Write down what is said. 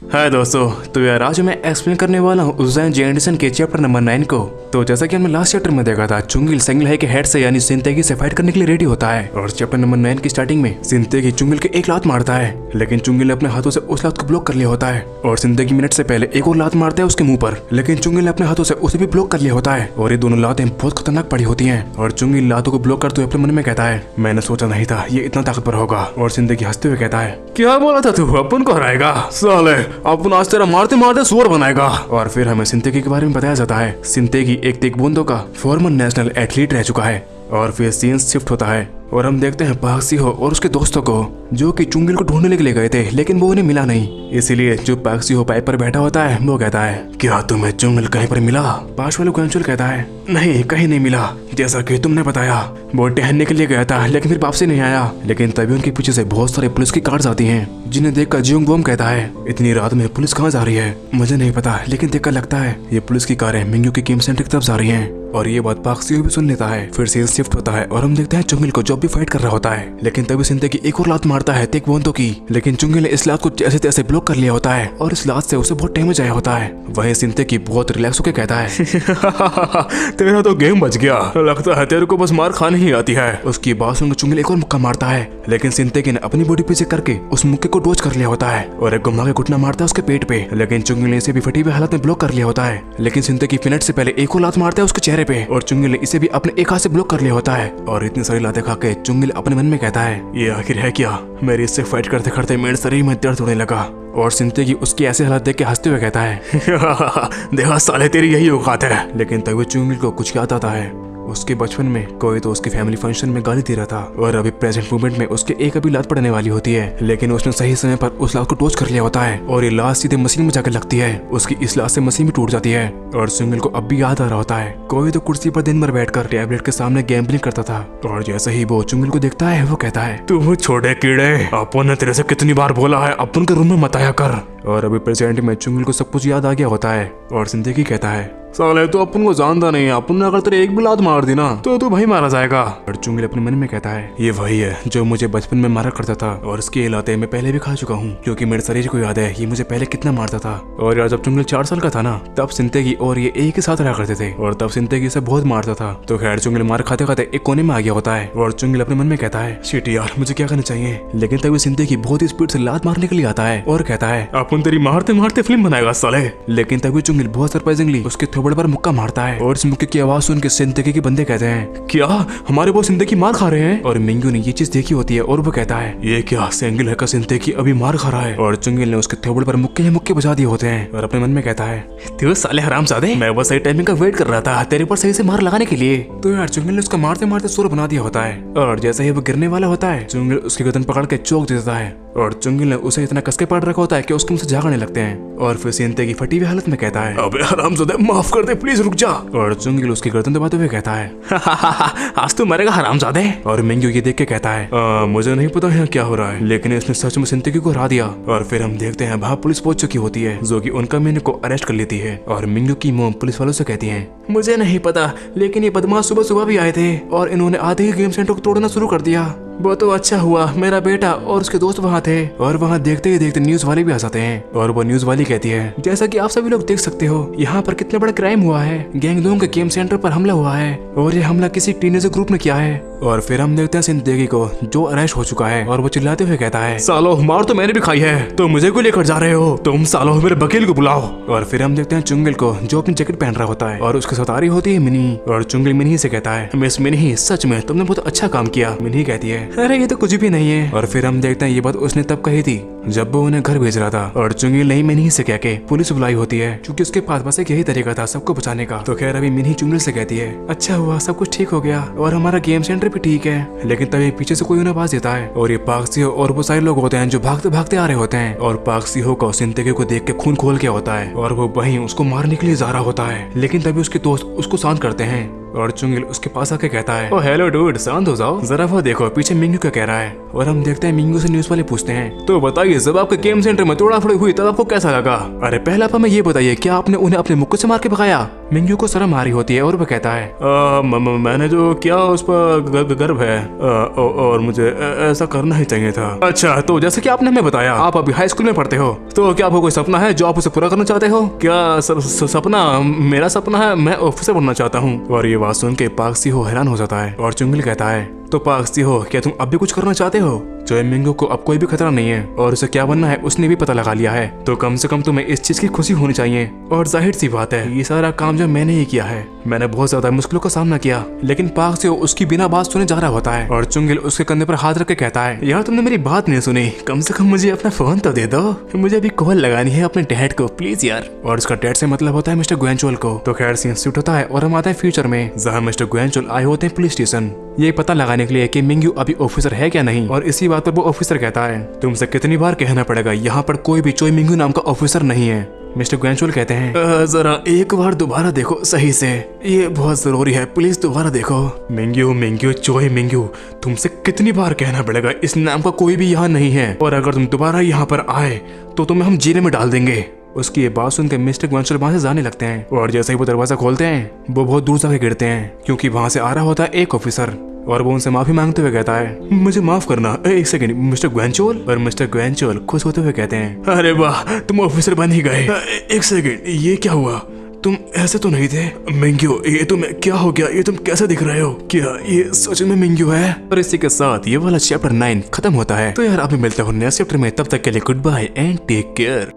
हाय दोस्तों, तो यार आज मैं एक्सप्लेन करने वाला हूँ उज़ैन जे एंडरसन के चैप्टर नंबर 9 को। तो जैसा कि हमने लास्ट चैप्टर में देखा था, चुंगिल सेंगलहाई के हेड से यानी सिंतेगी से फाइट करने के लिए रेडी होता है और चैप्टर नंबर 9 की स्टार्टिंग में सिंतेगी चुंगिल के एक लात मारता है, लेकिन चुंगिल ने अपने हाथों से उस लात को ब्लॉक कर लिया होता है और सिंतेगी मिनट से पहले एक और लात मारता है उसके मुंह पर, लेकिन चुंगिल ने अपने हाथों से उसे भी ब्लॉक कर लिया होता है और ये दोनों लातें बहुत खतरनाक पड़ी होती है। और चुंगिल लातों को ब्लॉक करते हुए अपने मन में कहता है, मैंने सोचा नहीं था ये इतना ताकतवर होगा। और सिंतेगी हंसते हुए कहता है, क्या बोला था तू, अपन को हराएगा साले, अपन आज तेरा मारते मारते सुअर बनाएगा। और फिर हमें सिंतेगी के बारे में बताया जाता है। सिंतेगी एक तेक्वोंदो का फॉर्मर नेशनल एथलीट रह चुका है। और फिर सीन शिफ्ट होता है और हम देखते हैं पाक सिहो और उसके दोस्तों को जो कि चुंगिल को ढूंढने के लिए गए थे, लेकिन वो उन्हें मिला नहीं। इसीलिए जो पाक सिहो पाइप पर बैठा होता है वो कहता है, क्या तुम्हें चुंगिल कहीं पर मिला? पास वाले गुआंचुल कहता है, नहीं कहीं नहीं मिला, जैसा कि तुमने बताया वो टहलने के लिए गया था लेकिन फिर वापसी नहीं आया। लेकिन तभी उनके पीछे से बहुत सारे पुलिस की कार्स आती हैं, जिन्हें देखकर जियोंग बोम कहता है, इतनी रात में पुलिस कहाँ जा रही है मुझे नहीं पता, लेकिन देखकर लगता है ये पुलिस की कारें मिंग्यू के गेम सेंटर की तरफ जा रही हैं। और ये बात पाक सिहो भी सुन लेता है। फिर सीन शिफ्ट होता है और हम देखते हैं चुंगिल को जो भी फाइट कर रहा होता है, लेकिन तभी सिंतेगी एक और लात मारता है तेक्वोंदो की, लेकिन चुंगिल ने इस लात को जैसे तैसे ब्लॉक कर लिया होता है और इस लात से उसे बहुत डैमेज आया होता है। वहीं सिंतेगी बहुत रिलैक्स होकर कहता है, तेरा तो गेम बच गया, लगता है तेरे को बस मार खानी ही आती है। उसकी बात सुनकर चुंगिल एक और मुक्का मारता है, लेकिन सिंतेगी ने अपनी बॉडी पीछे करके उस मुक्के को डॉज कर लिया होता है और एक घुमा के घुटना मारता है उसके पेट पे, लेकिन चुंगिल ने इसे भी फटी हुई हालत में ब्लॉक कर लिया होता है। लेकिन सिंतेगी मिनट से पहले एक और लात मारता है उसके चेहरे पे और चुंगिल ने इसे भी अपने एक हाथ से ब्लॉक कर लिया होता है। और इतनी सारी लातें खा के चुंगिल अपने मन में कहता है, ये आखिर है क्या? मेरी इससे फाइट करते करते मेरे शरीर में दर्द होने लगा। और सिंतेगी उसकी ऐसी हालत देख के हंसते हुए कहता है, देखा साले तेरी यही औकात है। लेकिन तभी चुंगिल को कुछ याद आता है, उसके बचपन में कोई तो उसकी फैमिली फंक्शन में गाली दे रहा था और अभी प्रेजेंट मोमेंट में उसके एक अभी लात पड़ने वाली होती है, लेकिन उसने सही समय पर उस लात को टोच कर लिया होता है और ये लात सीधे मशीन में जाकर लगती है। उसकी इस लात से मशीन भी टूट जाती है और चुंगिल को अब भी याद आ रहा होता है, कोई तो कुर्सी पर दिन भर बैठकर टैबलेट के सामने गैम्बलिंग करता था। और जैसे ही वो चुंगिल को देखता है वो कहता है, तू छोटे कीड़े, अपन ने तेरे से कितनी बार बोला है अपन के रूम में मत आया कर। और अभी प्रेजेंट में चुंगिल को सब कुछ याद आ गया होता है और सिंतेगी कहता है, साले तो अपन को जानता नहीं है, अपन ने अगर तेरे एक भी लात मार दी ना तो तू भाई मारा जाएगा। और चुंगिल अपने मन में कहता है, ये वही है जो मुझे बचपन में मारा करता था और इसके लाते मैं पहले भी खा चुका हूँ, क्योंकि मेरे शरीर को याद है ये मुझे पहले कितना मारता था। और यार जब चुंगिल 4 साल का था ना, तब सिंतेगी और ये एक ही साथ रहा करते थे और तब सिंतेगी से बहुत मारता था। तो खैर चुंगिल मार खाते खाते एक कोने में आ गया होता है और चुंगिल अपने मन में कहता है, शिट यार मुझे क्या करना चाहिए। लेकिन तभी सिंतेगी बहुत ही स्पीड से लात मारने के लिए आता है और कहता है, अपन तेरी मारते मारते फिल्म बनाएगा साले। लेकिन तभी चुंगिल बहुत सरप्राइजिंगली उसके थोबड़ पर मुक्का मारता है और इस मुक्के की आवाज सुन के सिंतेगी के बंदे कहते हैं, क्या हमारे वो सिंतेगी मार खा रहे हैं? और मिंग्यू ने ये चीज देखी होती है और वो कहता है, ये क्या सेंगिल है का सिंतेगी अभी मार खा रहा है। और चुंगिल ने उसके थोबड़ पर मुक्के बजा दिए होते हैं और अपने मन में कहता है, तू साले हरामजादे, मैं बस सही टाइमिंग का वेट कर रहा था तेरे पर सही से मार लगाने के लिए। तो यार चुंगिल ने उसका मारते मारते सुर बना दिया होता है और जैसे ही वो गिरने वाला होता है चुंगिल उसकी गर्दन पकड़ के चौक देता है और चुंगिल ने उसे इतना कसके पकड़ रखा होता है कि उसके मुंह से झाग आने लगते हैं। और फिर सिंतेगी फटी हुई हालत में कहता है, अबे हरामजादे माफ कर दे प्लीज रुक जा। और चुंगिल उसकी गर्दन दबाते हुए कहता है, आज तू मरेगा हरामजादे। और मिंग्यू ये देख के कहता है, मुझे नहीं पता यहाँ क्या हो रहा है, लेकिन इसने सच में सिंतेगी को हरा दिया। और फिर हम देखते हैं वहाँ पुलिस पहुंच चुकी होती है जो कि उनका मिंग्यू को अरेस्ट कर लेती है। और मिंग्यू की मोम पुलिस वालों से कहती है, मुझे नहीं पता, लेकिन ये बदमाश सुबह सुबह भी आए थे और इन्होंने आधे ही गेम सेंटर को तोड़ना शुरू कर दिया। वो तो अच्छा हुआ मेरा बेटा और उसके दोस्त वहाँ थे। और वहाँ देखते ही देखते न्यूज वाले भी आ जाते हैं और वो न्यूज वाली कहती है, जैसा कि आप सभी लोग देख सकते हो यहाँ पर कितना बड़ा क्राइम हुआ है, गैंगलोंग के गेम सेंटर पर हमला हुआ है और ये हमला किसी टीनेजर ग्रुप ने किया है। और फिर हम देखते हैं सिंतेगी को जो अरेस्ट हो चुका है और वो चिल्लाते हुए कहता है, सालो मार तो मैंने भी खाई है, तो मुझे क्यों लेकर जा रहे हो तुम? सालो मेरे वकील को बुलाओ। और फिर हम देखते हैं चुंगिल को जो अपनी जैकेट पहन रहा होता है और उसके साथ आ रही होती है मिनी। और चुंगिल मिनी से कहता है, मिस मिनी सच में तुमने बहुत अच्छा काम किया। मिनी कहती है, अरे ये तो कुछ भी नहीं है। और फिर हम देखते हैं ये बात उसने तब कही थी जब वो उन्हें घर भेज रहा था और चुंगिल नहीं मिनी से कह के पुलिस बुलाई होती है, क्योंकि उसके पास बस एक यही तरीका था सबको बचाने का। तो खैर अभी मिनी चुंगिल से कहती है, अच्छा हुआ सब कुछ ठीक हो गया और हमारा गेम सेंटर भी ठीक है। लेकिन तभी पीछे से कोई उन्हें आवाज देता है और ये पाक सिहो और वो सारे लोग होते हैं जो भागते भागते आ रहे होते हैं। और पाक सिहो को सिंतेगी को देख के खून खोल के होता है और वो वहीं उसको मारने के लिए जा रहा होता है, लेकिन तभी उसके दोस्त उसको शांत करते हैं और चुंगिल उसके पास आके कहता है, ओ हेलो डूड, शांत हो जाओ जरा, वो देखो पीछे मिंगू क्या कह रहा है। और हम देखते हैं मिंगू से न्यूज वाले पूछते हैं, तो बताइए जब आपके गेम सेंटर में तोड़ाफोड़ी हुई तब आपको कैसा लगा? अरे पहले आप हमें ये बताइए, क्या आपने उन्हें अपने मुक्के से मार के भगाया? मिंगू को शर्म आ रही होती है और वो कहता है, मैंने जो किया उस पर गर्व है और मुझे ऐसा करना ही चाहिए था। अच्छा, तो जैसे कि आपने हमें बताया आप अभी हाई स्कूल में पढ़ते हो, तो क्या आपको कोई सपना है जो आप उसे पूरा करना चाहते हो? क्या सपना? मेरा सपना है मैं ऑफिसर बनना चाहता हूँ। और ये बात सुन के पार्क सी-हो हैरान हो जाता है और चुंगिल कहता है, तो पार्क सी-हो क्या तुम अब भी कुछ करना चाहते हो? जो मिंगू को अब कोई भी खतरा नहीं है और उसे क्या बनना है उसने भी पता लगा लिया है, तो कम से कम तुम्हें इस चीज की खुशी होनी चाहिए। और जाहिर सी बात है ये सारा काम जो मैंने ही किया है, मैंने बहुत ज्यादा मुश्किलों का सामना किया, लेकिन पार्क से उसकी बिना बात सुने जा रहा होता है। और चुंगिल उसके कंधे पर हाथ रख के कहता है, यार तुमने मेरी बात नहीं सुनी, कम से कम मुझे अपना फोन तो दे दो, मुझे अभी कॉल लगानी है अपने डैड को प्लीज यार। और उसका डैड से मतलब होता है मिस्टर ग्वेंचुअल को। तो खैर सीन शिफ्ट होता है और हम आते हैं फ्यूचर में, जहाँ मिस्टर ग्वेंचुअल आए होते हैं पुलिस स्टेशन, ये पता लगाने के लिए कि मिंगू अभी ऑफिसर है क्या नहीं। और इसी बात पर वो ऑफिसर कहता है, तुमसे कितनी बार कहना पड़ेगा, यहाँ पर कोई भी चोई मिंगू नाम का ऑफिसर नहीं है। मिस्टर ग्वेंचुअल कहते हैं, जरा एक बार दोबारा देखो सही से, ये बहुत जरूरी है, प्लीज दोबारा देखो। मिंगू चोई मिंगू, तुमसे कितनी बार कहना पड़ेगा, इस नाम का कोई भी यहाँ नहीं है, और अगर तुम दोबारा यहाँ पर आए तो तुम्हें हम जेल में डाल देंगे। उसकी ये बात सुनकर मिस्टर ग्वेंचुअल वहां से जाने लगते हैं और जैसे ही वो दरवाजा खोलते हैं वो बहुत दूर जाके गिरते हैं, क्योंकि वहां से आ रहा होता है एक ऑफिसर और वो उनसे माफी मांगते हुए कहता है, मुझे माफ करना। एक सेकंड मिस्टर ग्वेंचुअल। और मिस्टर ग्वेंचुअल खुश होते हुए कहते हैं, अरे वाह तुम ऑफिसर बन ही गए। एक सेकंड, ये क्या हुआ? तुम ऐसे तो नहीं थे। मिंगू, ये तुम्हें क्या हो गया? ये तुम कैसे दिख रहे हो? क्या ये सच में मिंगू है? और इसी के साथ ये वाला चैप्टर 9 खत्म होता है। तो यार अभी मिलते हो नेक्स्ट चैप्टर में, तब तक के लिए goodbye and take care.